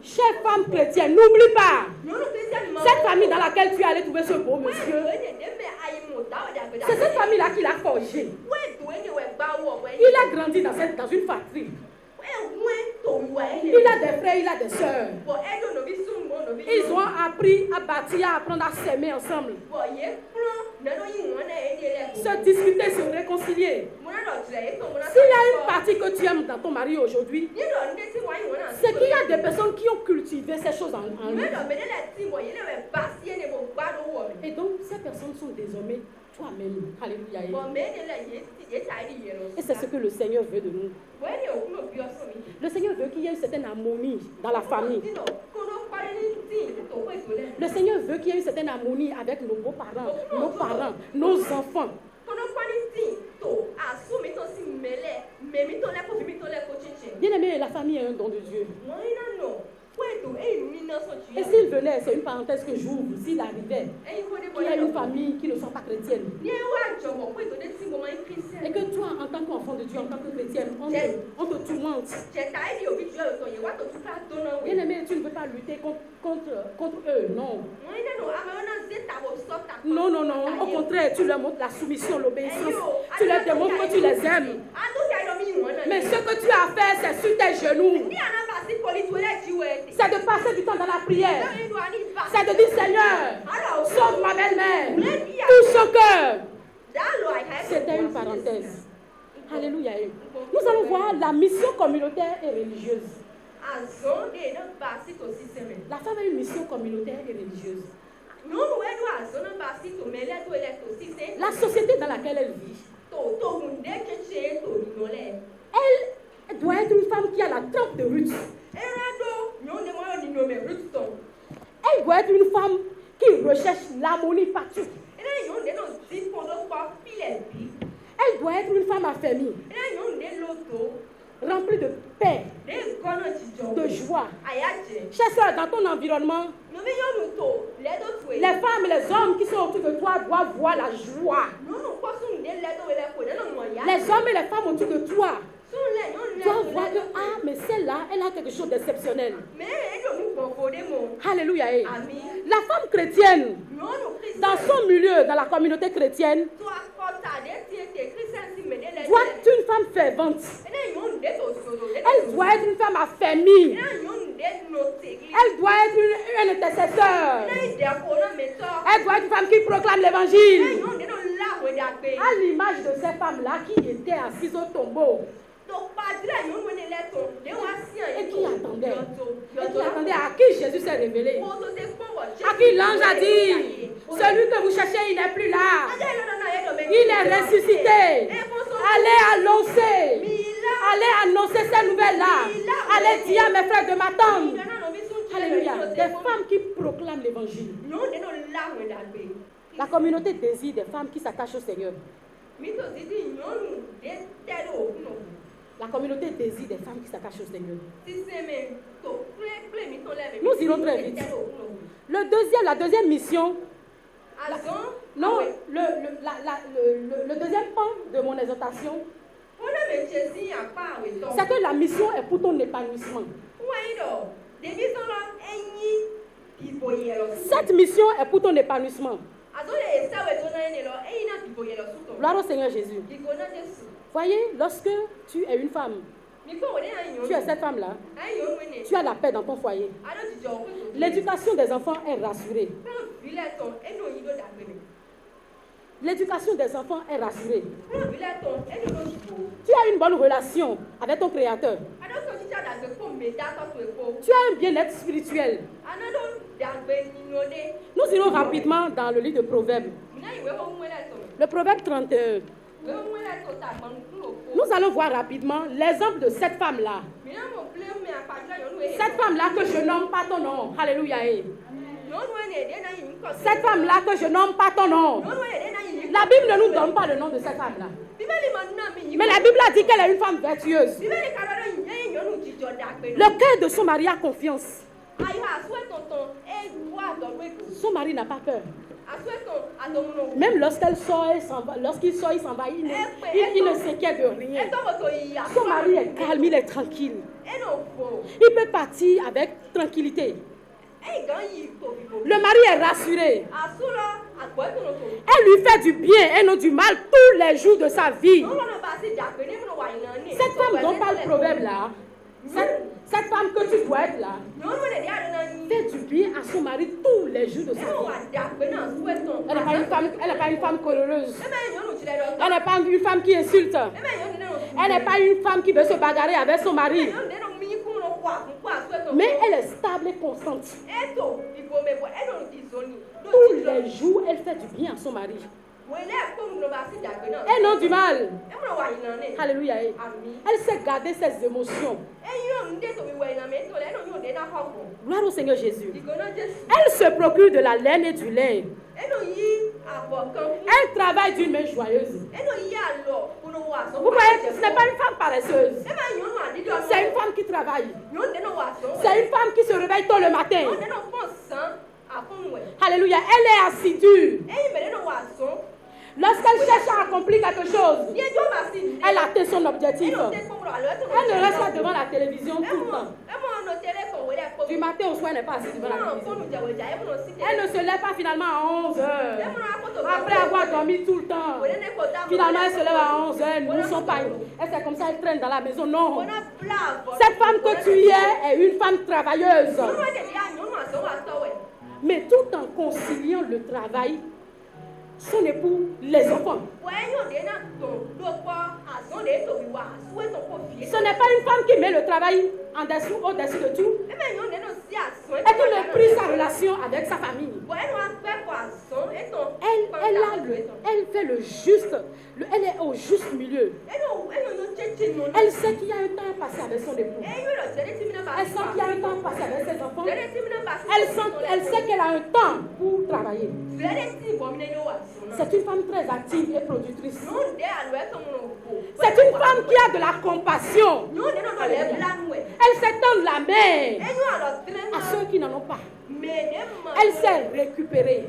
Chère femme chrétienne, n'oublie pas. Cette famille dans laquelle tu es allé trouver ce beau monsieur, c'est cette famille-là qui l'a forgé. Il a grandi dans une fratrie. Il a des frères, il a des sœurs. Ils ont appris à bâtir, à apprendre à s'aimer ensemble. Se discuter, se réconcilier. S'il y a une partie que tu aimes dans ton mari aujourd'hui, c'est qu'il y a des personnes qui ont cultivé ces choses en lui. Et donc, ces personnes sont désormais toi-même. Alléluia. Et c'est ce que le Seigneur veut de nous. Le Seigneur veut qu'il y ait une certaine harmonie dans la famille. Le Seigneur veut qu'il y ait une certaine harmonie avec nos beaux-parents, nos enfants. Bien-aimé, la famille est un don de Dieu. Et s'il venait, c'est une parenthèse que j'ouvre, s'il arrivait, qu'il y a une famille qui ne sont pas chrétiennes, et que toi, en tant qu'enfant de Dieu, en tant que chrétienne, on te tourmente. Bien-aimé, tu ne peux pas lutter contre eux, non. Non. Au contraire, tu leur montres la soumission, l'obéissance. Tu leur démontres que tu les aimes. Mais ce que tu as fait, c'est sur tes genoux. C'est de passer du temps dans la prière. C'est de dire, Seigneur, sauve ma belle-mère. Touche son cœur. C'était une parenthèse. Alléluia. Nous allons voir la mission communautaire et religieuse. La femme a une mission communautaire et religieuse. La société dans laquelle elle vit, elle doit être une femme qui a la trempe de Ruth. Elle doit être une femme qui recherche l'harmonie partout. Elle doit être une femme affermie, remplie de paix, de joie. Chère sœur, dans ton environnement, les femmes et les hommes qui sont autour de toi doivent voir la joie. Les hommes et les femmes autour de toi doivent voir que, mais celle-là, elle a quelque chose d'exceptionnel. Alléluia. La femme chrétienne, dans son milieu, dans la communauté chrétienne, doit être une femme fervente. Elle doit être une femme affermie. Elle doit être un intercesseur. Elle doit être une femme qui proclame l'évangile. À l'image de ces femmes-là qui étaient assises au tombeau. Et qui attendait à qui Jésus s'est révélé. À qui l'ange a dit, celui que vous cherchez, il n'est plus là. Il est ressuscité. Allez annoncer ces nouvelles-là. Allez dire à mes frères de m'attendre. Alléluia. Des femmes qui proclament l'évangile. La communauté désire des femmes qui s'attachent au Seigneur. La communauté désire des femmes qui s'attachent au Seigneur. Nous irons très vite. La deuxième mission, le deuxième pan de mon exhortation, c'est que la mission est pour ton épanouissement. Cette mission est pour ton épanouissement. Gloire au Seigneur Jésus. Voyez, lorsque tu es une femme, tu es cette femme-là, tu as la paix dans ton foyer. L'éducation des enfants est rassurée. L'éducation des enfants est rassurée. Tu as une bonne relation avec ton Créateur. Tu as un bien-être spirituel. Nous irons rapidement dans le livre de Proverbes. Le Proverbe 31. Nous allons voir rapidement l'exemple de cette femme-là. Cette femme-là que je nomme pas ton nom. Alléluia. Cette femme-là que je nomme pas ton nom. La Bible ne nous donne pas le nom de cette femme-là. Mais la Bible a dit qu'elle est une femme vertueuse. Le cœur de son mari a confiance. Son mari n'a pas peur. Même lorsqu'il sort, il s'en va, il ne s'inquiète de rien. Son mari est calme, il est tranquille. Il peut partir avec tranquillité. Le mari est rassuré. Elle lui fait du bien et non du mal tous les jours de sa vie. Cette femme dont parle le proverbe là, cette femme que tu dois être là, fait du bien à son mari tous les jours de sa vie. Elle n'est pas une femme coléreuse. Elle n'est pas une femme qui insulte. Elle n'est pas une femme qui veut se bagarrer avec son mari. Mais elle est stable et constante. Tous les jours, elle fait du bien à son mari. Et non du mal. Alléluia. Elle sait garder ses émotions. Gloire au Seigneur Jésus. Elle se procure de la laine et du lait. Elle travaille d'une main joyeuse. Vous voyez, ce n'est pas une femme paresseuse. C'est une femme qui travaille. C'est une femme qui se réveille tôt le matin. Alléluia. Elle est assidue. Lorsqu'elle cherche à accomplir quelque chose, elle atteint son objectif. Elle ne reste pas devant la télévision tout le temps. Du matin au soir, elle n'est pas assise devant la télévision. Elle ne se lève pas finalement à 11 heures. Après avoir dormi tout le temps. Finalement, elle se lève à 11 heures. Nous ne sommes pas. Elle c'est comme ça, elle traîne dans la maison. Non. Cette femme que tu es est une femme travailleuse. Mais tout en conciliant le travail, son époux, les enfants. Ce n'est pas une femme qui met le travail en dessous, au-dessus de tout. Elle méprise sa relation avec sa famille. Elle fait le juste. Elle est au juste milieu. Elle sait qu'il y a un temps passé avec son époux. Elle sent qu'il y a un temps passé avec ses enfants. Elle sait qu'elle a un temps pour travailler. C'est une femme très active et productrice. C'est une femme qui a de la compassion. Elle sait tendre la main à ceux qui n'en ont pas. Elle sait récupérer.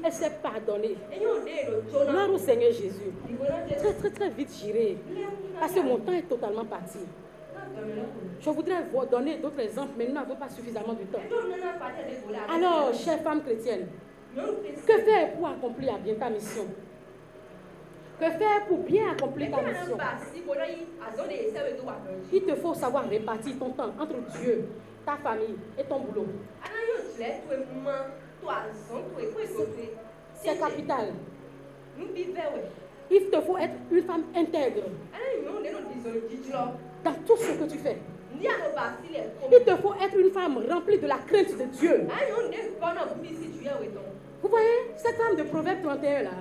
Elle sait pardonner. Gloire au Seigneur Jésus. Très vite j'irai. Parce que mon temps est totalement parti. Je voudrais vous donner d'autres exemples, mais nous n'avons pas suffisamment de temps. Alors, chère femme chrétienne, que faire pour accomplir bien ta mission? Que faire pour bien accomplir ta mission? Il te faut savoir répartir ton temps entre Dieu, ta famille et ton boulot. C'est capital. Il te faut être une femme intègre dans tout ce que tu fais. Il te faut être une femme remplie de la crainte de Dieu. Vous voyez, cette femme de Proverbe 31 là,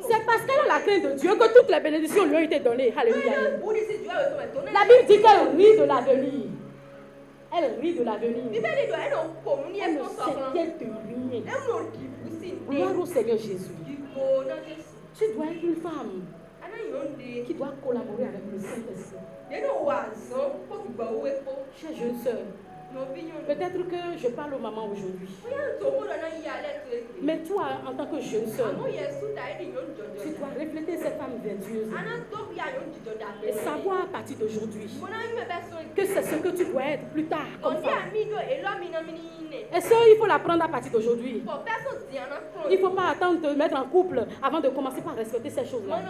c'est parce qu'elle a la crainte de Dieu que toutes les bénédictions lui ont été données. Alléluia. La Bible dit qu'elle rit de l'avenir. Elle rit de l'avenir. Elle ne s'inquiète de rien. Gloire au Seigneur Jésus. Tu dois être une femme qui doit collaborer avec le Saint-Esprit. Chère jeune sœur, peut-être que je parle aux mamans aujourd'hui. Mais toi, en tant que jeune sœur, tu dois refléter cette femme vertueuse et savoir à partir d'aujourd'hui que c'est ce que tu dois être plus tard comme femme. Et ça, il faut l'apprendre à partir d'aujourd'hui. Il ne faut pas attendre de te mettre en couple avant de commencer par respecter ces choses-là.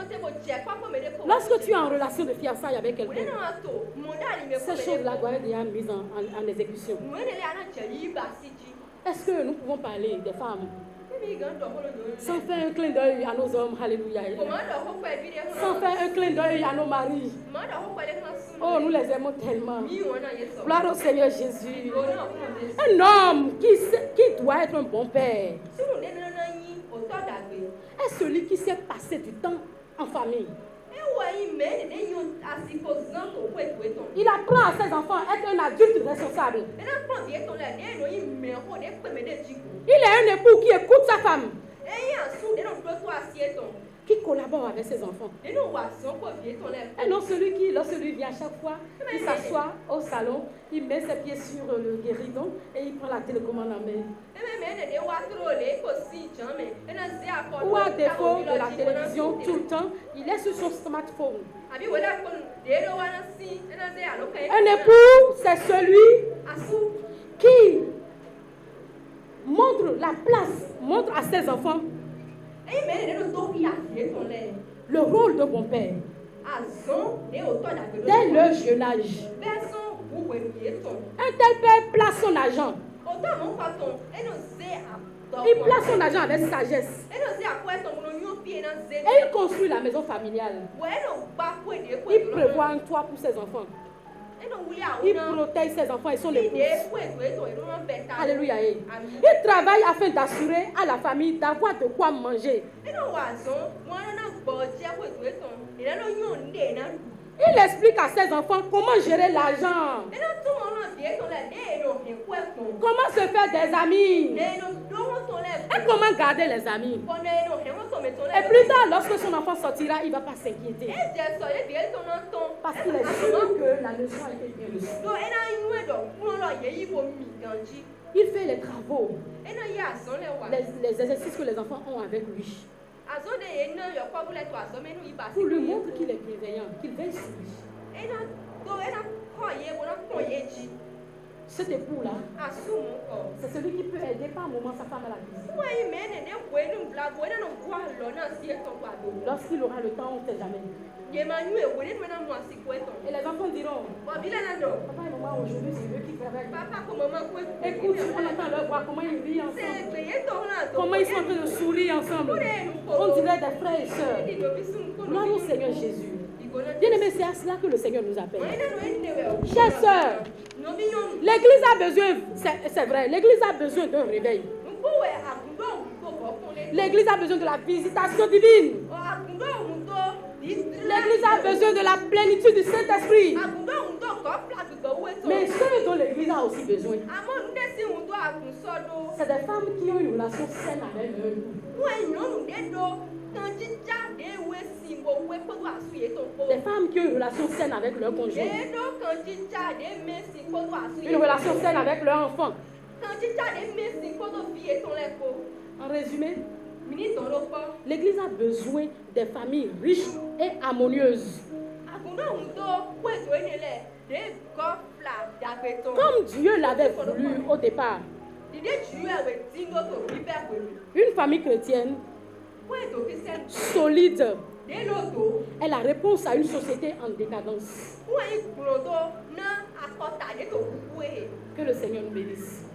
Lorsque tu es en relation de fiançailles avec quelqu'un, ces choses-là doivent être déjà mises en exécution. Est-ce que nous pouvons parler des femmes sans faire un clin d'œil à nos hommes? Alléluia. Sans faire un clin d'œil à nos maris. Oh, nous les aimons tellement. Gloire au Seigneur Jésus. Un homme qui doit être un bon père est celui qui sait passer du temps en famille. Il apprend à ses enfants à être un adulte responsable. Il est un époux qui écoute sa femme, qui collabore avec ses enfants. Et non celui qui, lorsqu'il vient à chaque fois, il s'assoit au salon, il met ses pieds sur le guéridon et il prend la télécommande en main. Ou à défaut de la télévision tout le temps, il est sur son smartphone. Un époux, c'est celui qui montre la place, montre à ses enfants le rôle de bon père. Dès le jeune âge, un tel père place son argent. Il place son argent avec sagesse. Et il construit la maison familiale. Il prévoit un toit pour ses enfants. Il protège ses enfants et son épouse. Alléluia. Il travaille afin d'assurer à la famille d'avoir de quoi manger. Il explique à ses enfants comment gérer l'argent. Comment se faire des amis. Et comment garder les amis. Et plus tard, lorsque son enfant sortira, il ne va pas s'inquiéter. Parce qu'il est sûr que la leçon a été bien reçue. Il fait les travaux, les exercices que les enfants ont avec lui. Pour lui montrer qu'il est bienveillant, qu'il veille sur lui. Cet époux-là, c'est celui qui peut aider par moment sa femme à la cuisine. Lorsqu'il aura le temps, on ne sait jamais. Et les enfants diront, papa et maman, aujourd'hui, c'est eux qui travaillent. Écoute, on entend leur voix, comment ils rient ensemble. Comment ils sont en train de sourire ensemble. On dirait des frères et sœurs. Gloire au Seigneur Jésus. Bien-aimé, c'est à cela que le Seigneur nous appelle. Chers sœurs, l'église a besoin, c'est vrai, l'église a besoin d'un réveil. L'église a besoin de la visitation divine. L'église a besoin de la plénitude du Saint-Esprit. Mais ce dont l'église a aussi besoin, c'est des femmes qui ont une relation saine avec eux. Des femmes qui ont une relation saine avec leur conjoint. Une relation saine avec leur enfant. En résumé, l'église a besoin des familles riches et harmonieuses. Comme Dieu l'avait voulu au départ. Une famille chrétienne solide est la réponse à une société en décadence. Que le Seigneur nous bénisse.